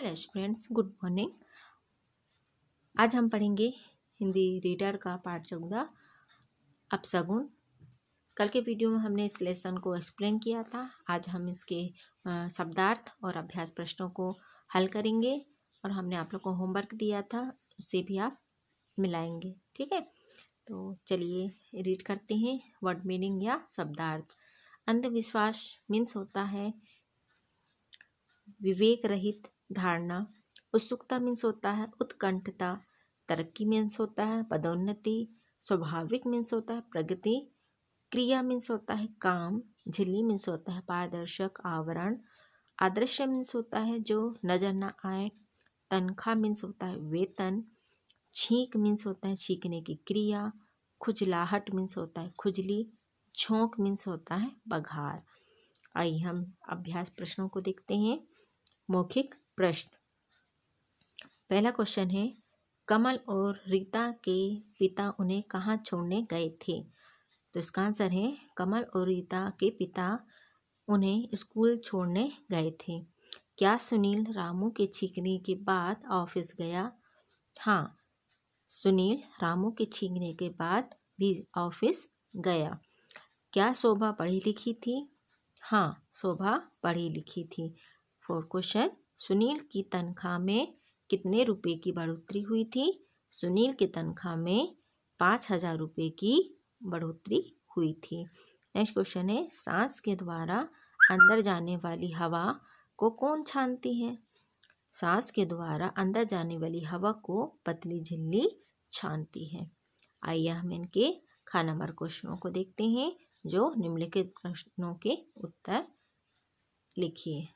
Hello students, good morning. आज हम पढ़ेंगे हिंदी रीडर का पाठ 14 अपशगुन। कल के वीडियो में हमने इस लेसन को एक्सप्लेन किया था। आज हम इसके शब्दार्थ और अभ्यास प्रश्नों को हल करेंगे और हमने आप लोग को होमवर्क दिया था, उससे भी आप मिलाएंगे। ठीक है, तो चलिए रीड करते हैं वर्ड मीनिंग या शब्दार्थ। अंधविश्वास मीन्स होता है विवेक रहित धारणा। उत्सुकता मीन्स होता है उत्कंठता। तरक्की मीन्स होता है पदोन्नति। स्वाभाविक मीन्स होता है प्रगति। क्रिया मीन्स होता है काम। झिल्ली मीन्स होता है पारदर्शक आवरण। आदृश्य मीन्स होता है जो नजर न आए। तनख्वाह मीन्स होता है वेतन। छींक मीन्स होता है छींकने की क्रिया। खुजलाहट मीन्स होता है खुजली। झोंक मीन्स होता है बघार। आइए हम अभ्यास प्रश्नों को देखते हैं। मौखिक प्रश्न। पहला क्वेश्चन है, कमल और रीता के पिता उन्हें कहाँ छोड़ने गए थे? तो इसका आंसर है कमल और रीता के पिता उन्हें स्कूल छोड़ने गए थे। क्या सुनील रामू के छींकने के बाद ऑफिस गया? हाँ, सुनील रामू के छींकने के बाद भी ऑफिस गया। क्या शोभा पढ़ी लिखी थी? हाँ, शोभा पढ़ी लिखी थी। फोर्थ क्वेश्चन, सुनील की तनख्वाह में कितने रुपए की बढ़ोतरी हुई थी? सुनील की तनख्वाह में 5,000 रुपये की बढ़ोतरी हुई थी। नेक्स्ट क्वेश्चन है, सांस के द्वारा अंदर जाने वाली हवा को कौन छानती है? सांस के द्वारा अंदर जाने वाली हवा को पतली झिल्ली छानती है। आइए हम इनके ख नंबर क्वेश्चनों को देखते हैं, जो निम्नलिखित प्रश्नों के उत्तर लिखिए।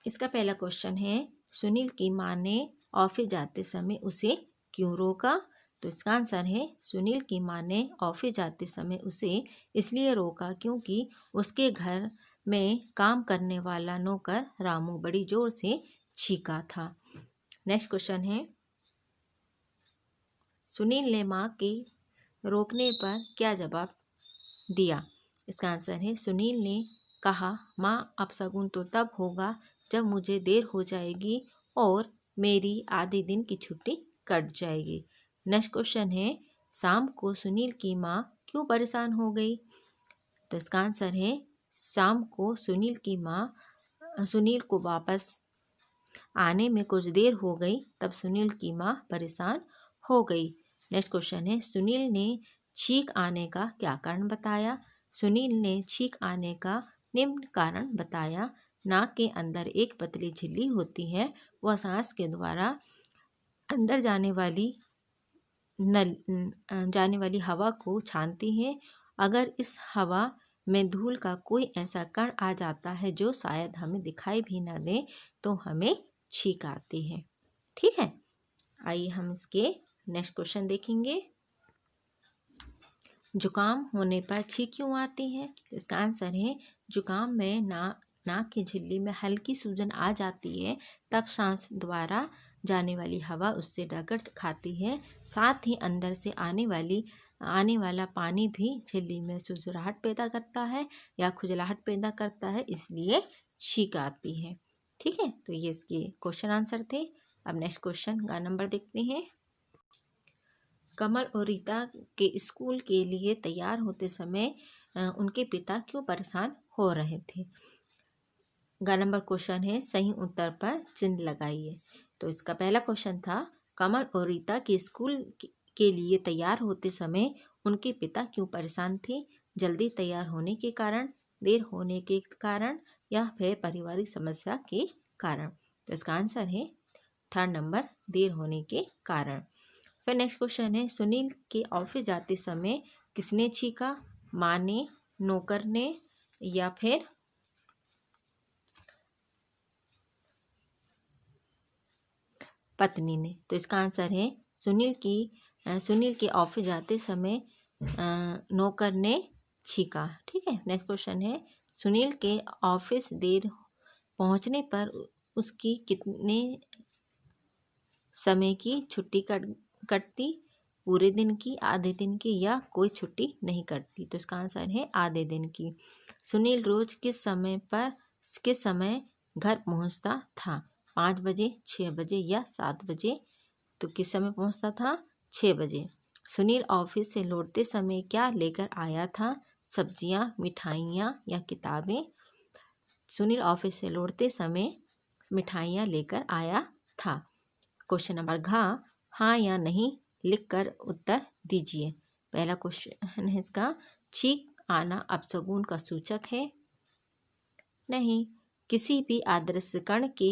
इसका पहला क्वेश्चन है, सुनील की मां ने ऑफिस जाते समय उसे क्यों रोका? तो इसका आंसर है सुनील की मां ने ऑफिस जाते समय उसे इसलिए रोका क्योंकि उसके घर में काम करने वाला नौकर रामू बड़ी जोर से चीखा था। नेक्स्ट क्वेश्चन है, सुनील ने मां के रोकने पर क्या जवाब दिया? इसका आंसर है सुनील ने कहा, मां अपशगुन तो तब होगा जब मुझे देर हो जाएगी और मेरी आधे दिन की छुट्टी कट जाएगी। नेक्स्ट क्वेश्चन है, शाम को सुनील की मां क्यों परेशान हो गई? तो इसका आंसर है शाम को सुनील की मां सुनील को वापस आने में कुछ देर हो गई, तब सुनील की मां परेशान हो गई। नेक्स्ट क्वेश्चन है, सुनील ने छींक आने का क्या कारण बताया? सुनील ने छींक आने का निम्न कारण बताया। नाक के अंदर एक पतली झिल्ली होती है, वह सांस के द्वारा अंदर जाने वाली हवा को छानती है। अगर इस हवा में धूल का कोई ऐसा कण आ जाता है जो शायद हमें दिखाई भी न दे तो हमें छींक आती है। ठीक है, आइए हम इसके नेक्स्ट क्वेश्चन देखेंगे। जुकाम होने पर छींक क्यों आती है? इसका आंसर है जुकाम में नाक की झिल्ली में हल्की सूजन आ जाती है, तब सांस द्वारा जाने वाली हवा उससे डगर खाती है। साथ ही अंदर से आने वाला पानी भी झिल्ली में सुसुराहट पैदा करता है या खुजलाहट पैदा करता है, इसलिए छींक आती है। ठीक है, तो ये इसके क्वेश्चन आंसर थे। अब नेक्स्ट क्वेश्चन का नंबर देखते हैं। कमल और रीता के स्कूल के लिए तैयार होते समय उनके पिता क्यों परेशान हो रहे थे? ग नंबर क्वेश्चन है, सही उत्तर पर चिन्ह लगाइए। तो इसका पहला क्वेश्चन था, कमल और रीता के स्कूल के लिए तैयार होते समय उनके पिता क्यों परेशान थे? जल्दी तैयार होने के कारण, देर होने के कारण या फिर पारिवारिक समस्या के कारण? तो इसका आंसर है थर्ड नंबर, देर होने के कारण। फिर नेक्स्ट क्वेश्चन है, सुनील के ऑफिस जाते समय किसने छींका? माँ ने, नौकर ने या फिर पत्नी ने? तो इसका आंसर है सुनील के ऑफिस जाते समय नौकर ने छींका। ठीक है, नेक्स्ट क्वेश्चन है, सुनील के ऑफिस देर पहुंचने पर उसकी कितने समय की छुट्टी कटती? पूरे दिन की, आधे दिन की या कोई छुट्टी नहीं करती। तो इसका आंसर है आधे दिन की। सुनील रोज किस समय घर पहुंचता था? 5 बजे, 6 बजे या 7 बजे? तो किस समय पहुंचता था? 6 बजे। सुनील ऑफिस से लौटते समय क्या लेकर आया था? सब्जियां, मिठाइयाँ या किताबें? सुनील ऑफिस से लौटते समय मिठाइयाँ लेकर आया था। क्वेश्चन नंबर घ, हाँ या नहीं लिखकर उत्तर दीजिए। पहला क्वेश्चन है इसका, छींक आना अपशगुन का सूचक है? नहीं। किसी भी अदृश्य कण के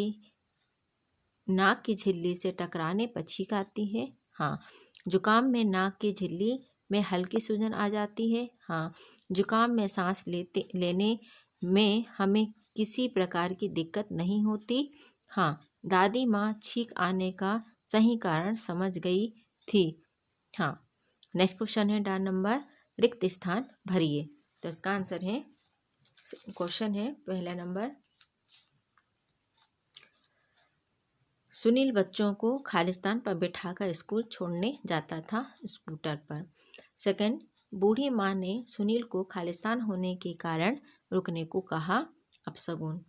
नाक की झिल्ली से टकराने पर छींक आती है? हाँ। जुकाम में नाक की झिल्ली में हल्की सूजन आ जाती है? हाँ। जुकाम में सांस लेने में हमें किसी प्रकार की दिक्कत नहीं होती? हाँ। दादी माँ छींक आने का सही कारण समझ गई थी? हाँ। नेक्स्ट क्वेश्चन है डान नंबर, रिक्त स्थान भरिए। तो इसका आंसर है, क्वेश्चन है पहला नंबर, सुनील बच्चों को खालिस्तान पर बिठाकर स्कूल छोड़ने जाता था स्कूटर पर। सेकंड, बूढ़ी माँ ने सुनील को खालिस्तान होने के कारण रुकने को कहा? अपशगुन।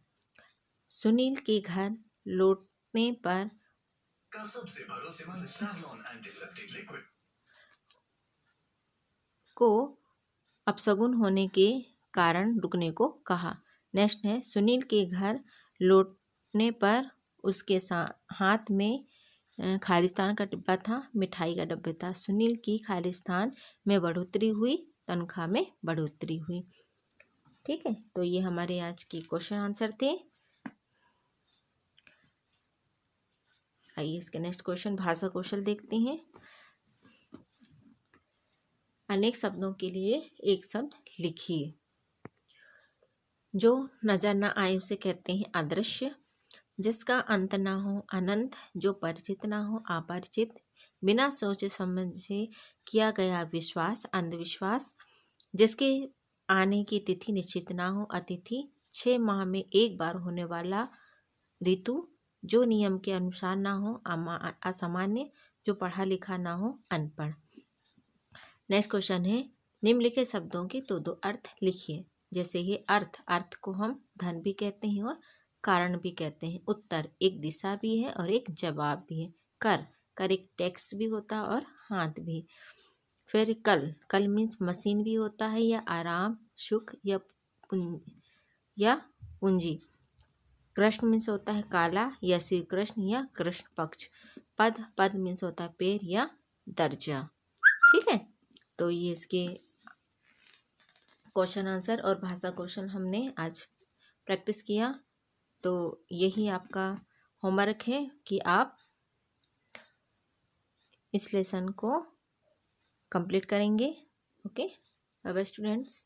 सुनील के घर लौटने पर का सबसे भरोसेमंद सैवलॉन एंटीसेप्टिक लिक्विड को अपशगुन होने के कारण रुकने को कहा। नेक्स्ट है, सुनील के घर लौटने पर उसके हाथ में खालिस्तान का डिब्बा था, मिठाई का डब्बा था। सुनील की खालिस्तान में बढ़ोतरी हुई, तनख्वाह में बढ़ोतरी हुई। ठीक है, तो ये हमारे आज के क्वेश्चन आंसर थे। आइए इसके नेक्स्ट क्वेश्चन भाषा कौशल देखते हैं। अनेक शब्दों के लिए एक शब्द लिखिए। जो नजर न आए उसे कहते हैं अदृश्य। जिसका अंत ना हो अनंत। जो परिचित ना हो अपरिचित। बिना सोचे समझे किया गया विश्वास अंधविश्वास। जिसके आने की तिथि निश्चित ना हो अतिथि। 6 माह में एक बार होने वाला ऋतु। जो नियम के अनुसार ना हो असामान्य। जो पढ़ा लिखा ना हो अनपढ़। नेक्स्ट क्वेश्चन है, निम्नलिखित शब्दों के दो अर्थ लिखिए। जैसे ये अर्थ को हम धन भी कहते हैं और कारण भी कहते हैं। उत्तर एक दिशा भी है और एक जवाब भी है। कर एक टैक्स भी होता है और हाथ भी। फिर कल मीन्स मशीन भी होता है, या आराम, सुख या पूंजी। कृष्ण मीन्स होता है काला या श्री कृष्ण या कृष्ण पक्ष। पद मीन्स होता है पेड़ या दर्जा। ठीक है, तो ये इसके क्वेश्चन आंसर और भाषा कौशल हमने आज प्रैक्टिस किया। तो यही आपका होमवर्क है कि आप इस लेसन को कंप्लीट करेंगे। Okay, bye bye students.